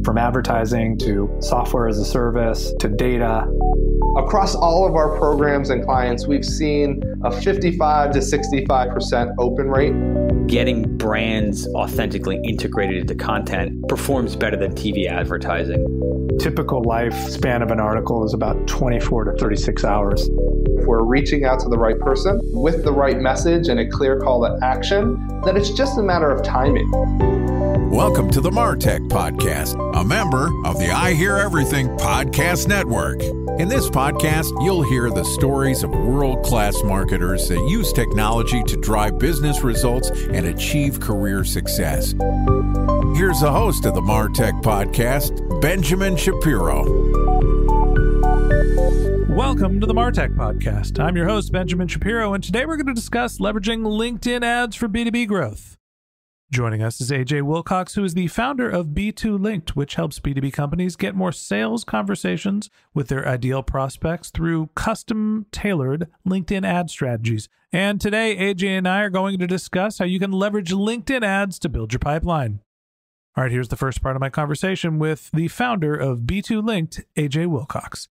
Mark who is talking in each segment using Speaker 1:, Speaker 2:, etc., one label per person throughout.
Speaker 1: From advertising to software as a service to data.
Speaker 2: Across all of our programs and clients, we've seen a 55 to 65% open rate.
Speaker 3: Getting brands authentically integrated into content performs better than TV advertising.
Speaker 1: Typical lifespan of an article is about 24 to 36 hours.
Speaker 2: If we're reaching out to the right person with the right message and a clear call to action, then it's just a matter of timing.
Speaker 4: Welcome to the Martech Podcast, a member of the I Hear Everything Podcast Network. In this podcast, you'll hear the stories of world-class marketers that use technology to drive business results and achieve career success. Here's the host of the Martech Podcast, Benjamin Shapiro.
Speaker 5: Welcome to the Martech Podcast. I'm your host, Benjamin Shapiro, and today we're going to discuss leveraging LinkedIn ads for B2B growth. Joining us is AJ Wilcox, who is the founder of B2 Linked, which helps B2B companies get more sales conversations with their ideal prospects through custom-tailored LinkedIn ad strategies. And today, AJ and I are going to discuss how you can leverage LinkedIn ads to build your pipeline. All right, here's the first part of my conversation with the founder of B2 Linked, AJ Wilcox.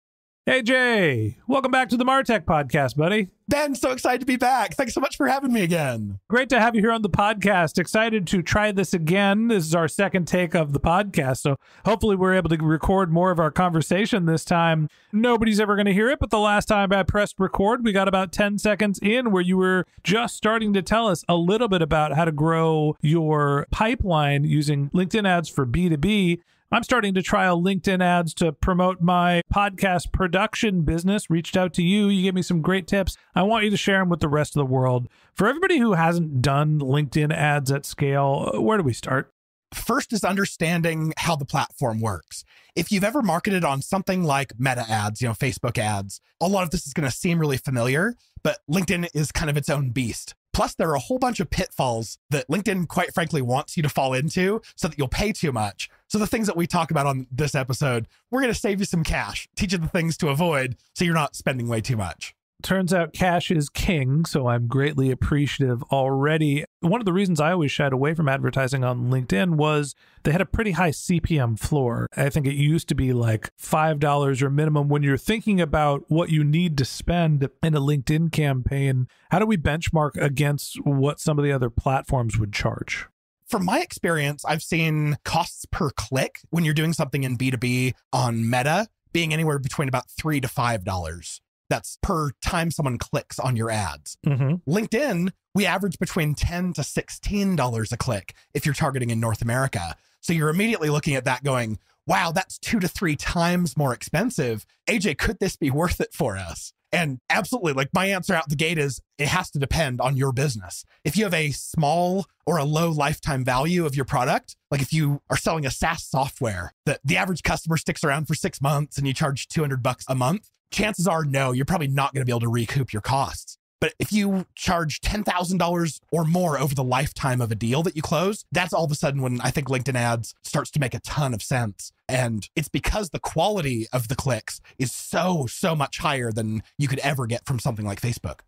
Speaker 5: AJ, welcome back to the Martech Podcast, buddy.
Speaker 6: Ben, so excited to be back. Thanks so much for having me again.
Speaker 5: Great to have you here on the podcast. Excited to try this again. This is our second take of the podcast, so hopefully we're able to record more of our conversation this time. Nobody's ever going to hear it, but the last time I pressed record, we got about 10 seconds in where you were just starting to tell us a little bit about how to grow your pipeline using LinkedIn ads for B2B. I'm starting to trial LinkedIn ads to promote my podcast production business. Reached out to you. You gave me some great tips. I want you to share them with the rest of the world. For everybody who hasn't done LinkedIn ads at scale, where do we start?
Speaker 6: First is understanding how the platform works. If you've ever marketed on something like Meta ads, Facebook ads, a lot of this is going to seem really familiar, but LinkedIn is kind of its own beast. Plus, there are a whole bunch of pitfalls that LinkedIn, quite frankly, wants you to fall into so that you'll pay too much. So the things that we talk about on this episode, we're going to save you some cash, teach you the things to avoid so you're not spending way too much.
Speaker 5: Turns out cash is king, so I'm greatly appreciative already. One of the reasons I always shied away from advertising on LinkedIn was they had a pretty high CPM floor. I think it used to be like $5 or minimum. When you're thinking about what you need to spend in a LinkedIn campaign, how do we benchmark against what some of the other platforms would charge?
Speaker 6: From my experience, I've seen costs per click when you're doing something in B2B on Meta being anywhere between about $3 to $5. That's per time someone clicks on your ads. LinkedIn, we average between $10 to $16 a click if you're targeting in North America. So you're immediately looking at that going, wow, that's 2 to 3 times more expensive. AJ, could this be worth it for us? And absolutely, like my answer out the gate is it has to depend on your business. If you have a small or a low lifetime value of your product, like if you are selling a SaaS software that the average customer sticks around for 6 months and you charge $200 a month, chances are, no, you're probably not going to be able to recoup your costs. But if you charge $10,000 or more over the lifetime of a deal that you close, that's all of a sudden when I think LinkedIn ads starts to make a ton of sense. And it's because the quality of the clicks is so much higher than you could ever get from something like Facebook.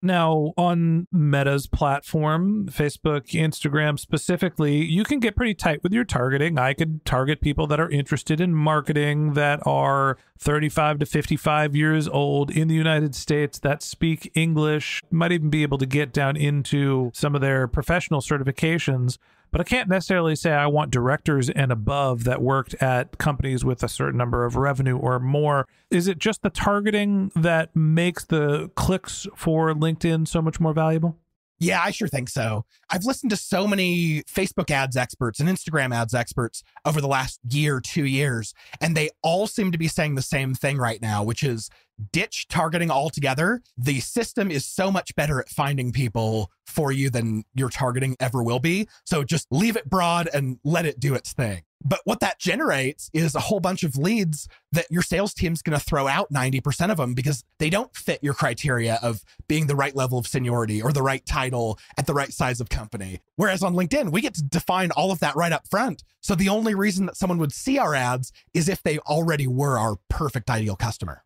Speaker 5: Now, on Meta's platform, Facebook, Instagram specifically, you can get pretty tight with your targeting. I could target people that are interested in marketing that are 35 to 55 years old in the United States that speak English, might even be able to get down into some of their professional certifications. But I can't necessarily say I want directors and above that worked at companies with a certain number of revenue or more. Is it just the targeting that makes the clicks for LinkedIn so much more valuable?
Speaker 6: Yeah, I sure think so. I've listened to so many Facebook ads experts and Instagram ads experts over the last year, 2 years, and they all seem to be saying the same thing right now, which is ditch targeting altogether. The system is so much better at finding people for you than your targeting ever will be. So just leave it broad and let it do its thing. But what that generates is a whole bunch of leads that your sales team's going to throw out 90% of them because they don't fit your criteria of being the right level of seniority or the right title at the right size of company. Whereas on LinkedIn, we get to define all of that right up front. So the only reason that someone would see our ads is if they already were our perfect ideal customer.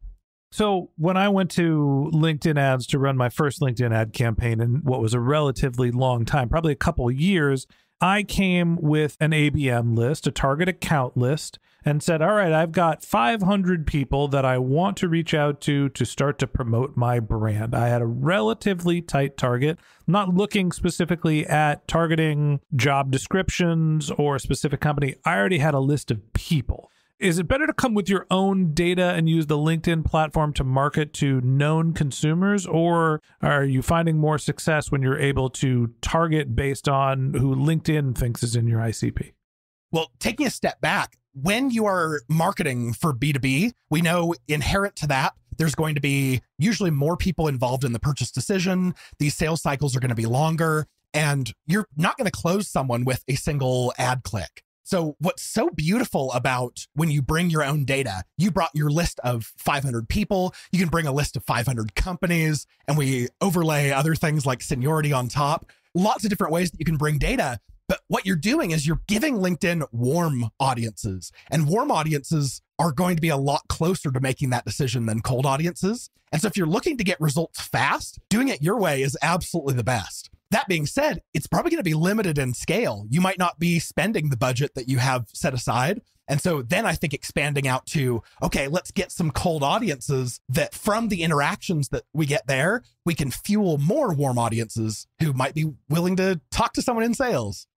Speaker 5: So when I went to LinkedIn ads to run my first LinkedIn ad campaign in what was a relatively long time, probably a couple years, I came with an ABM list, a target account list, and said, all right, I've got 500 people that I want to reach out to start to promote my brand. I had a relatively tight target, not looking specifically at targeting job descriptions or a specific company. I already had a list of people. Is it better to come with your own data and use the LinkedIn platform to market to known consumers, or are you finding more success when you're able to target based on who LinkedIn thinks is in your ICP?
Speaker 6: Well, taking a step back, when you are marketing for B2B, we know inherent to that, there's going to be usually more people involved in the purchase decision. These sales cycles are going to be longer, and you're not going to close someone with a single ad click. So what's so beautiful about when you bring your own data, you brought your list of 500 people, you can bring a list of 500 companies, and we overlay other things like seniority on top. Lots of different ways that you can bring data. But what you're doing is you're giving LinkedIn warm audiences, and warm audiences are going to be a lot closer to making that decision than cold audiences. And so if you're looking to get results fast, doing it your way is absolutely the best. That being said, it's probably going to be limited in scale. You might not be spending the budget that you have set aside. And so then I think expanding out to, okay, let's get some cold audiences that from the interactions that we get there, we can fuel more warm audiences who might be willing to talk to someone in sales.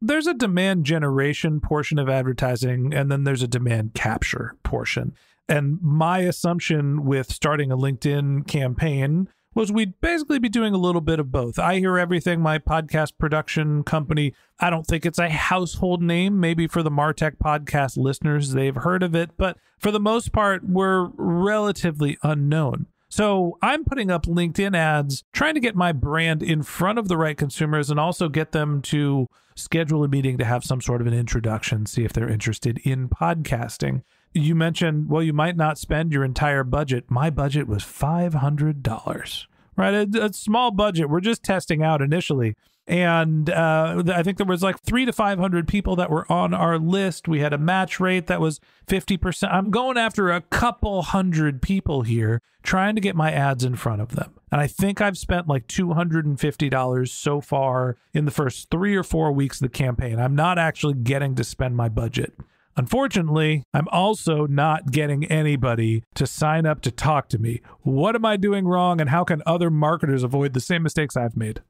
Speaker 5: There's a demand generation portion of advertising, and then there's a demand capture portion. And my assumption with starting a LinkedIn campaign was we'd basically be doing a little bit of both. I Hear Everything, my podcast production company, I don't think it's a household name. Maybe for the Martech podcast listeners, they've heard of it. But for the most part, we're relatively unknown. So I'm putting up LinkedIn ads, trying to get my brand in front of the right consumers and also get them to schedule a meeting to have some sort of an introduction, see if they're interested in podcasting. You mentioned, well, you might not spend your entire budget. My budget was $500, right? A small budget. We're just testing out initially. And I think there was like 300 to 500 people that were on our list. We had a match rate that was 50%. I'm going after a couple hundred people here, trying to get my ads in front of them. And I think I've spent like $250 so far in the first 3 or 4 weeks of the campaign. I'm not actually getting to spend my budget. Unfortunately, I'm also not getting anybody to sign up to talk to me. What am I doing wrong, and how can other marketers avoid the same mistakes I've made?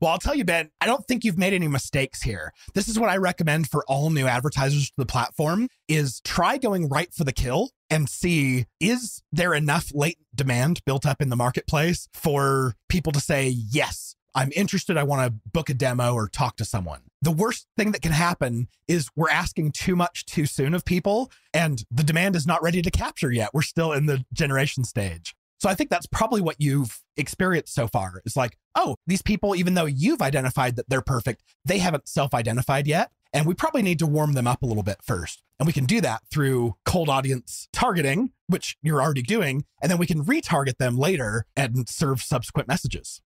Speaker 6: Well, I'll tell you, Ben, I don't think you've made any mistakes here. This is what I recommend for all new advertisers to the platform is try going right for the kill and see, is there enough latent demand built up in the marketplace for people to say, yes, I'm interested. I want to book a demo or talk to someone. The worst thing that can happen is we're asking too much too soon of people, and the demand is not ready to capture yet. We're still in the generation stage. So I think that's probably what you've experienced so far. It's like, oh, these people, even though you've identified that they're perfect, they haven't self-identified yet. And we probably need to warm them up a little bit first. And we can do that through cold audience targeting, which you're already doing. And then we can retarget them later and serve subsequent messages.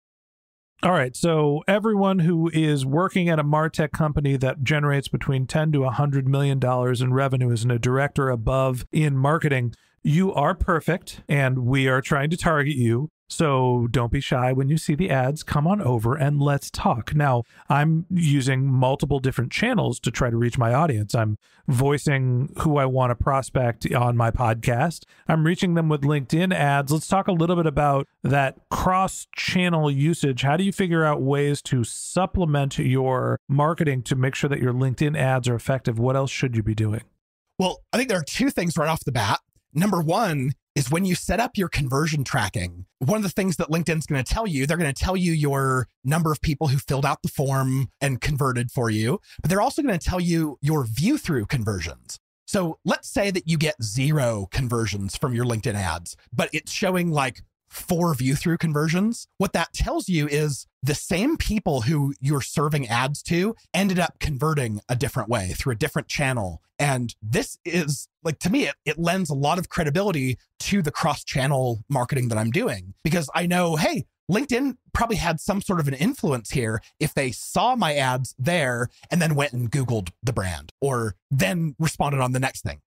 Speaker 5: All right. So everyone who is working at a MarTech company that generates between $10 to $100 million in revenue is a director above in marketing. You are perfect, and we are trying to target you. So don't be shy when you see the ads. Come on over and let's talk. Now, I'm using multiple different channels to try to reach my audience. I'm voicing who I want to prospect on my podcast. I'm reaching them with LinkedIn ads. Let's talk a little bit about that cross-channel usage. How do you figure out ways to supplement your marketing to make sure that your LinkedIn ads are effective? What else should you be doing?
Speaker 6: Well, I think there are two things right off the bat. Number one is when you set up your conversion tracking, one of the things that LinkedIn's going to tell you, they're going to tell you your number of people who filled out the form and converted for you, but they're also going to tell you your view through conversions. So let's say that you get 0 conversions from your LinkedIn ads, but it's showing like 4 view through conversions. What that tells you is the same people who you're serving ads to ended up converting a different way through a different channel. And this is like, to me, it lends a lot of credibility to the cross-channel marketing that I'm doing, because I know, hey, LinkedIn probably had some sort of an influence here if they saw my ads there and then went and Googled the brand or then responded on the next thing.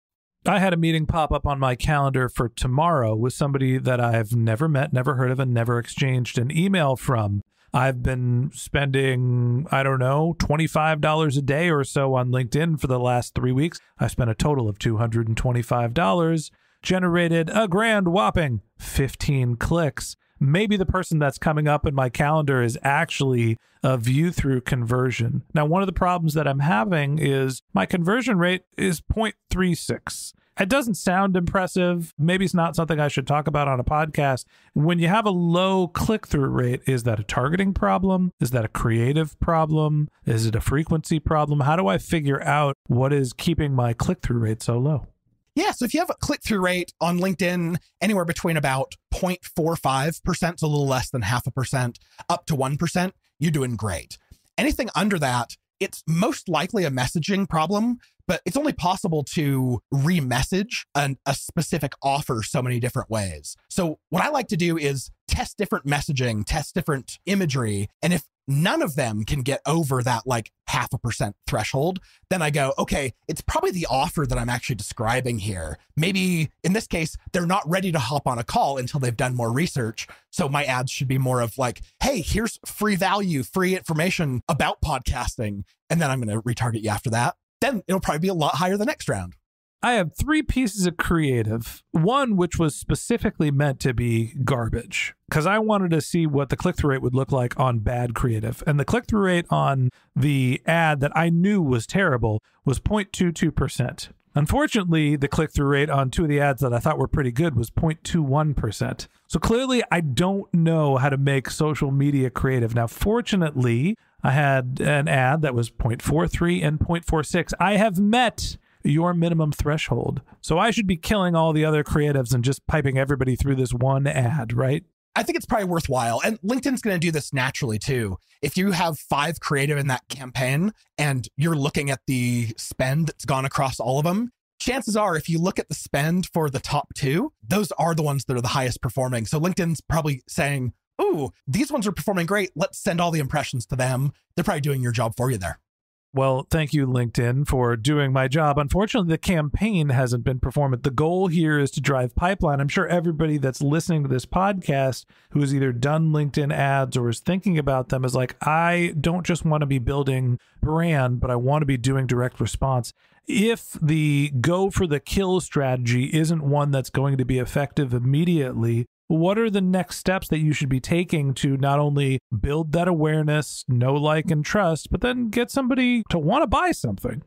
Speaker 5: I had a meeting pop up on my calendar for tomorrow with somebody that I've never met, never heard of, and never exchanged an email from. I've been spending, I don't know, $25 a day or so on LinkedIn for the last 3 weeks. I spent a total of $225, generated a grand whopping 15 clicks. Maybe the person that's coming up in my calendar is actually a view-through conversion. Now, one of the problems that I'm having is my conversion rate is 0.36. It doesn't sound impressive. Maybe it's not something I should talk about on a podcast. When you have a low click-through rate, is that a targeting problem? Is that a creative problem? Is it a frequency problem? How do I figure out what is keeping my click-through rate so low?
Speaker 6: Yeah, so if you have a click-through rate on LinkedIn anywhere between about 0.45%, so a little less than 0.5%, up to 1%, you're doing great. Anything under that, it's most likely a messaging problem, but it's only possible to re-message a specific offer so many different ways. So what I like to do is test different messaging, test different imagery, and if none of them can get over that like 0.5% threshold, then I go, okay, it's probably the offer that I'm actually describing here. Maybe in this case, they're not ready to hop on a call until they've done more research. So my ads should be more of like, hey, here's free value, free information about podcasting. And then I'm going to retarget you after that. Then it'll probably be a lot higher the next round.
Speaker 5: I have 3 pieces of creative. One, which was specifically meant to be garbage, because I wanted to see what the click-through rate would look like on bad creative. And the click-through rate on the ad that I knew was terrible was 0.22%. Unfortunately, the click-through rate on 2 of the ads that I thought were pretty good was 0.21%. So clearly, I don't know how to make social media creative. Now, fortunately, I had an ad that was 0.43 and 0.46. I have met your minimum threshold. So I should be killing all the other creatives and just piping everybody through this one ad, right?
Speaker 6: I think it's probably worthwhile. And LinkedIn's going to do this naturally too. If you have 5 creative in that campaign and you're looking at the spend that's gone across all of them, chances are if you look at the spend for the top 2, those are the ones that are the highest performing. So LinkedIn's probably saying, ooh, these ones are performing great. Let's send all the impressions to them. They're probably doing your job for you there.
Speaker 5: Well, thank you, LinkedIn, for doing my job. Unfortunately, the campaign hasn't been performant. The goal here is to drive pipeline. I'm sure everybody that's listening to this podcast who has either done LinkedIn ads or is thinking about them is like, I don't just want to be building brand, but I want to be doing direct response. If the go for the kill strategy isn't one that's going to be effective immediately, what are the next steps that you should be taking to not only build that awareness, know, like, and trust, but then get somebody to want to buy something?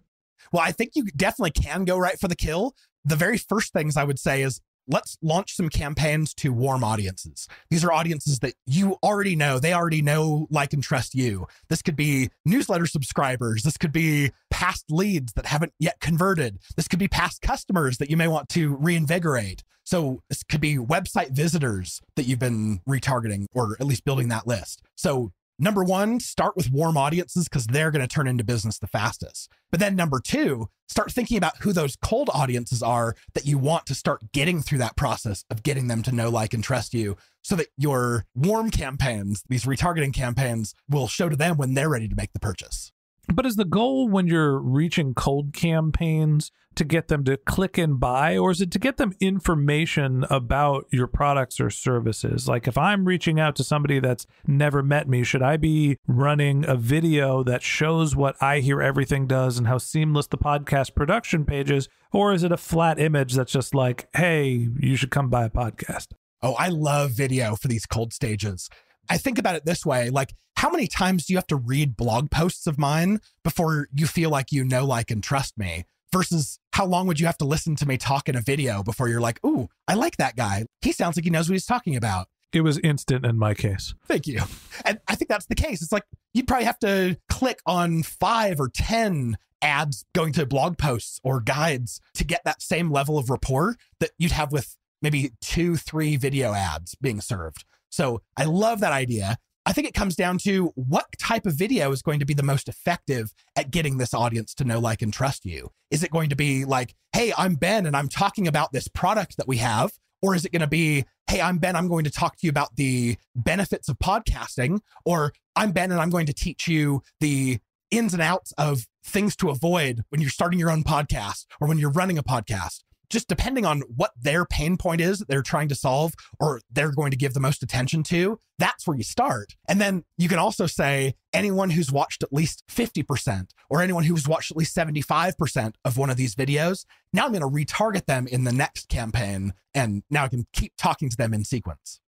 Speaker 6: Well, I think you definitely can go right for the kill. The very first things I would say is let's launch some campaigns to warm audiences. These are audiences that you already know. They already know, like, and trust you. This could be newsletter subscribers. This could be past leads that haven't yet converted. This could be past customers that you may want to reinvigorate. So this could be website visitors that you've been retargeting or at least building that list. So number 1, start with warm audiences because they're going to turn into business the fastest. But then number 2, start thinking about who those cold audiences are that you want to start getting through that process of getting them to know, like, and trust you so that your warm campaigns, these retargeting campaigns, will show to them when they're ready to make the purchase.
Speaker 5: But is the goal when you're reaching cold campaigns to get them to click and buy, or is it to get them information about your products or services? Like if I'm reaching out to somebody that's never met me, should I be running a video that shows what I Hear Everything does and how seamless the podcast production page is? Or is it a flat image that's just like, hey, you should come buy a podcast?
Speaker 6: Oh, I love video for these cold stages. I think about it this way, like how many times do you have to read blog posts of mine before you feel like you know, like, and trust me? Versus how long would you have to listen to me talk in a video before you're like, ooh, I like that guy. He sounds like he knows what he's talking about.
Speaker 5: It was instant in my case.
Speaker 6: Thank you. And I think that's the case. It's like you'd probably have to click on 5 or 10 ads going to blog posts or guides to get that same level of rapport that you'd have with maybe 2-3 video ads being served. So I love that idea. I think it comes down to what type of video is going to be the most effective at getting this audience to know, like, and trust you. Is it going to be like, hey, I'm Ben and I'm talking about this product that we have? Or is it going to be, hey, I'm Ben, I'm going to talk to you about the benefits of podcasting? Or I'm Ben and I'm going to teach you the ins and outs of things to avoid when you're starting your own podcast or when you're running a podcast? just depending on what their pain point is that they're trying to solve or they're going to give the most attention to, that's where you start. And then you can also say anyone who's watched at least 50% or anyone who's watched at least 75% of one of these videos, now I'm going to retarget them in the next campaign. And now I can keep talking to them in sequence.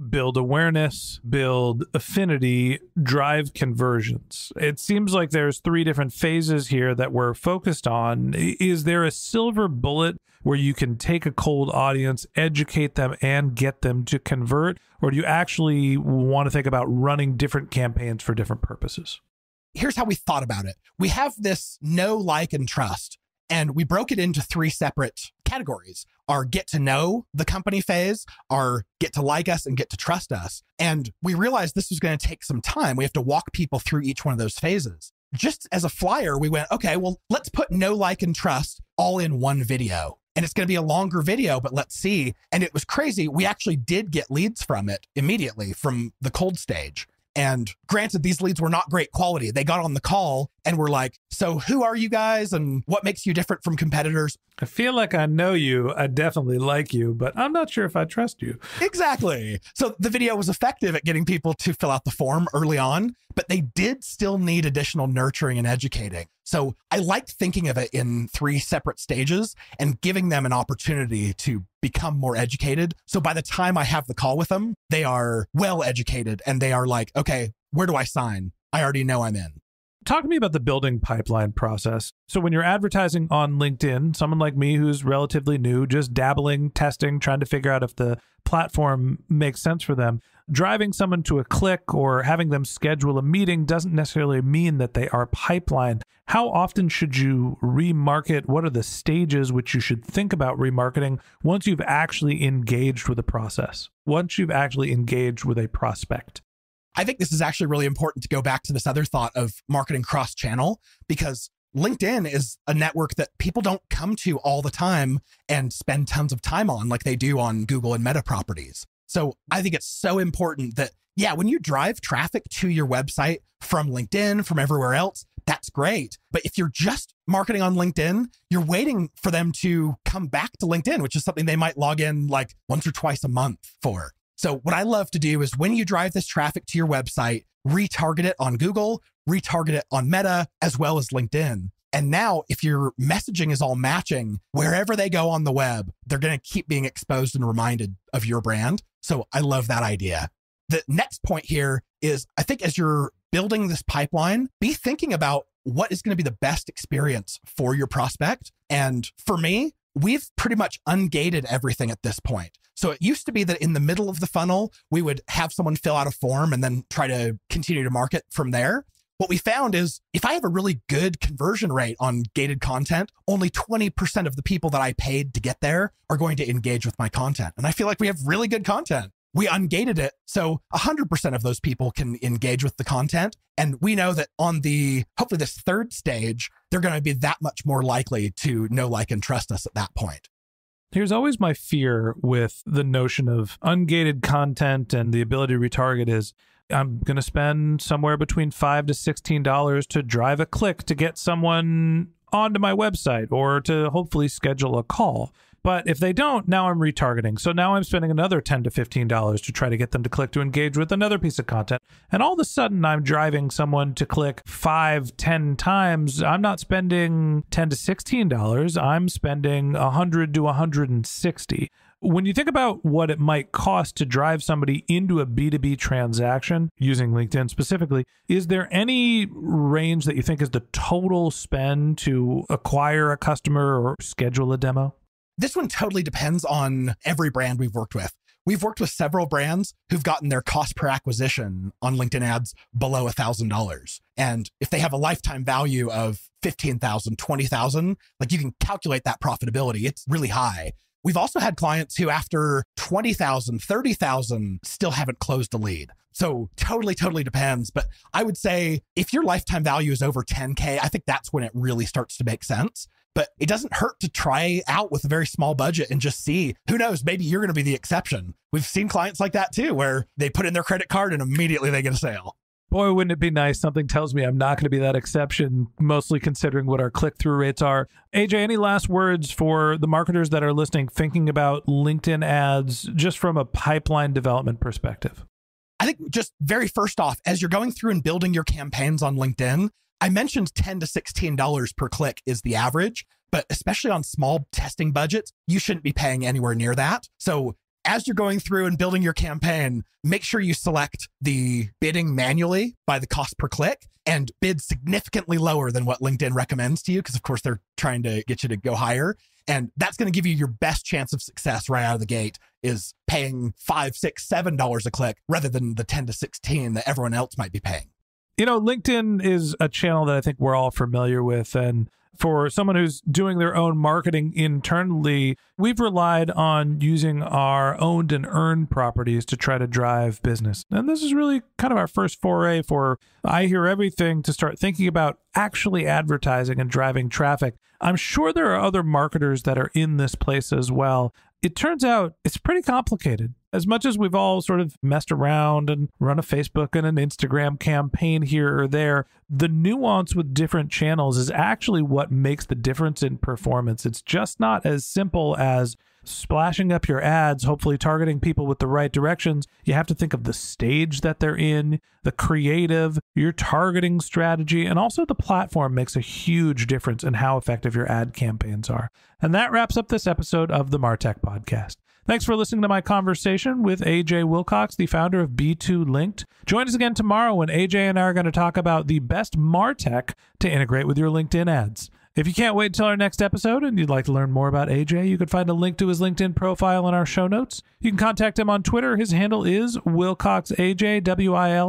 Speaker 5: Build awareness, build affinity, drive conversions. It seems like there's 3 different phases here that we're focused on. Is there a silver bullet where you can take a cold audience, educate them, and get them to convert? Or do you actually want to think about running different campaigns for different purposes?
Speaker 6: Here's how we thought about it. We have this know, like, and trust. And we broke it into 3 separate categories: our get to know the company phase, our get to like us, and get to trust us. And we realized this was going to take some time. We have to walk people through each one of those phases. Just as a flyer, we went, okay, well, let's put know, like, and trust all in one video. And it's going to be a longer video, but let's see. And it was crazy. We actually did get leads from it immediately from the cold stage. And granted, these leads were not great quality. They got on the call and were like, so who are you guys and what makes you different from competitors?
Speaker 5: I feel like I know you. I definitely like you, but I'm not sure if I trust you.
Speaker 6: Exactly. So the video was effective at getting people to fill out the form early on, but they did still need additional nurturing and educating. So I liked thinking of it in 3 separate stages and giving them an opportunity to become more educated. So by the time I have the call with them, they are well educated and they are like, okay, where do I sign? I already know I'm in.
Speaker 5: Talk to me about the building pipeline process. So when you're advertising on LinkedIn, someone like me who's relatively new, just dabbling, testing, trying to figure out if the platform makes sense for them, driving someone to a click or having them schedule a meeting doesn't necessarily mean that they are pipelined. How often should you remarket? What are the stages which you should think about remarketing once you've actually engaged with a process, once you've actually engaged with a prospect?
Speaker 6: I think this is actually really important to go back to this other thought of marketing cross-channel, because LinkedIn is a network that people don't come to all the time and spend tons of time on like they do on Google and Meta properties. So I think it's so important that, yeah, when you drive traffic to your website from LinkedIn, from everywhere else, that's great. But if you're just marketing on LinkedIn, you're waiting for them to come back to LinkedIn, which is something they might log in like once or twice a month for. So what I love to do is when you drive this traffic to your website, retarget it on Google, retarget it on Meta, as well as LinkedIn. And now if your messaging is all matching, wherever they go on the web, they're going to keep being exposed and reminded of your brand. So I love that idea. The next point here is, I think as you're building this pipeline, be thinking about what is going to be the best experience for your prospect. And for me, we've pretty much ungated everything at this point. So it used to be that in the middle of the funnel, we would have someone fill out a form and then try to continue to market from there. What we found is if I have a really good conversion rate on gated content, only 20% of the people that I paid to get there are going to engage with my content. And I feel like we have really good content. We ungated it, so 100% of those people can engage with the content. And we know that on the, hopefully this 3rd stage, they're going to be that much more likely to know, like, and trust us at that point.
Speaker 5: Here's always my fear with the notion of ungated content and the ability to retarget is I'm going to spend somewhere between $5 to $16 to drive a click to get someone onto my website or to hopefully schedule a call. But if they don't, now I'm retargeting. So now I'm spending another $10 to $15 to try to get them to click to engage with another piece of content. And all of a sudden, I'm driving someone to click 5, 10 times. I'm not spending $10 to $16. I'm spending $100 to $160. When you think about what it might cost to drive somebody into a B2B transaction using LinkedIn specifically, is there any range that you think is the total spend to acquire a customer or schedule a demo?
Speaker 6: This one totally depends on every brand we've worked with. We've worked with several brands who've gotten their cost per acquisition on LinkedIn ads below $1,000. And if they have a lifetime value of $15,000, $20,000, like you can calculate that profitability. It's really high. We've also had clients who after $20,000, $30,000 still haven't closed a lead. So totally depends. But I would say if your lifetime value is over 10K, I think that's when it really starts to make sense. But it doesn't hurt to try out with a very small budget and just see, who knows, maybe you're going to be the exception. We've seen clients like that too, where they put in their credit card and immediately they get a sale.
Speaker 5: Boy, wouldn't it be nice? Something tells me I'm not going to be that exception, mostly considering what our click-through rates are. AJ, any last words for the marketers that are listening, thinking about LinkedIn ads just from a pipeline development perspective?
Speaker 6: I think just very first off, as you're going through and building your campaigns on LinkedIn, I mentioned $10 to $16 per click is the average, but especially on small testing budgets, you shouldn't be paying anywhere near that. So as you're going through and building your campaign, make sure you select the bidding manually by the cost per click and bid significantly lower than what LinkedIn recommends to you, because of course they're trying to get you to go higher. And that's going to give you your best chance of success right out of the gate, is paying $5, $6, $7 a click rather than the 10 to 16 that everyone else might be paying.
Speaker 5: You know, LinkedIn is a channel that I think we're all familiar with. And for someone who's doing their own marketing internally, we've relied on using our owned and earned properties to try to drive business. And this is really kind of our first foray for I Hear Everything to start thinking about actually advertising and driving traffic. I'm sure there are other marketers that are in this place as well. It turns out it's pretty complicated. As much as we've all sort of messed around and run a Facebook and an Instagram campaign here or there, the nuance with different channels is actually what makes the difference in performance. It's just not as simple as splashing up your ads, hopefully targeting people with the right directions. You have to think of the stage that they're in, the creative, your targeting strategy, and also the platform makes a huge difference in how effective your ad campaigns are. And that wraps up this episode of the Martech Podcast. Thanks for listening to my conversation with AJ Wilcox, the founder of B2 Linked. Join us again tomorrow when AJ and I are going to talk about the best MarTech to integrate with your LinkedIn ads. If you can't wait until our next episode and you'd like to learn more about AJ, you can find a link to his LinkedIn profile in our show notes. You can contact him on Twitter. His handle is WilcoxAJ,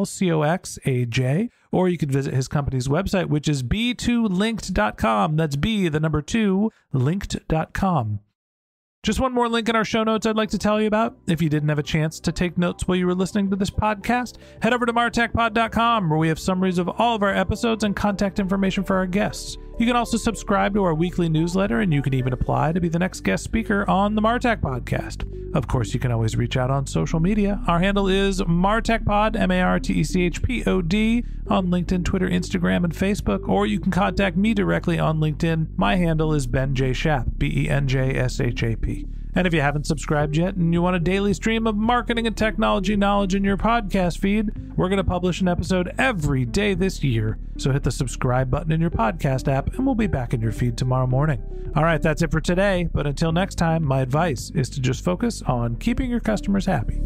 Speaker 5: WILCOXAJ. Or you can visit his company's website, which is b2linked.com. That's B, the number 2, linked.com. Just one more link in our show notes I'd like to tell you about. If you didn't have a chance to take notes while you were listening to this podcast, head over to martechpod.com, where we have summaries of all of our episodes and contact information for our guests. You can also subscribe to our weekly newsletter, and you can even apply to be the next guest speaker on the Martech Podcast. Of course, you can always reach out on social media. Our handle is MartechPod, MarTechPod, on LinkedIn, Twitter, Instagram, and Facebook, or you can contact me directly on LinkedIn. My handle is Ben J. Shap, BenJShap. And if you haven't subscribed yet and you want a daily stream of marketing and technology knowledge in your podcast feed, we're going to publish an episode every day this year. So hit the subscribe button in your podcast app and we'll be back in your feed tomorrow morning. All right, that's it for today. But until next time, my advice is to just focus on keeping your customers happy.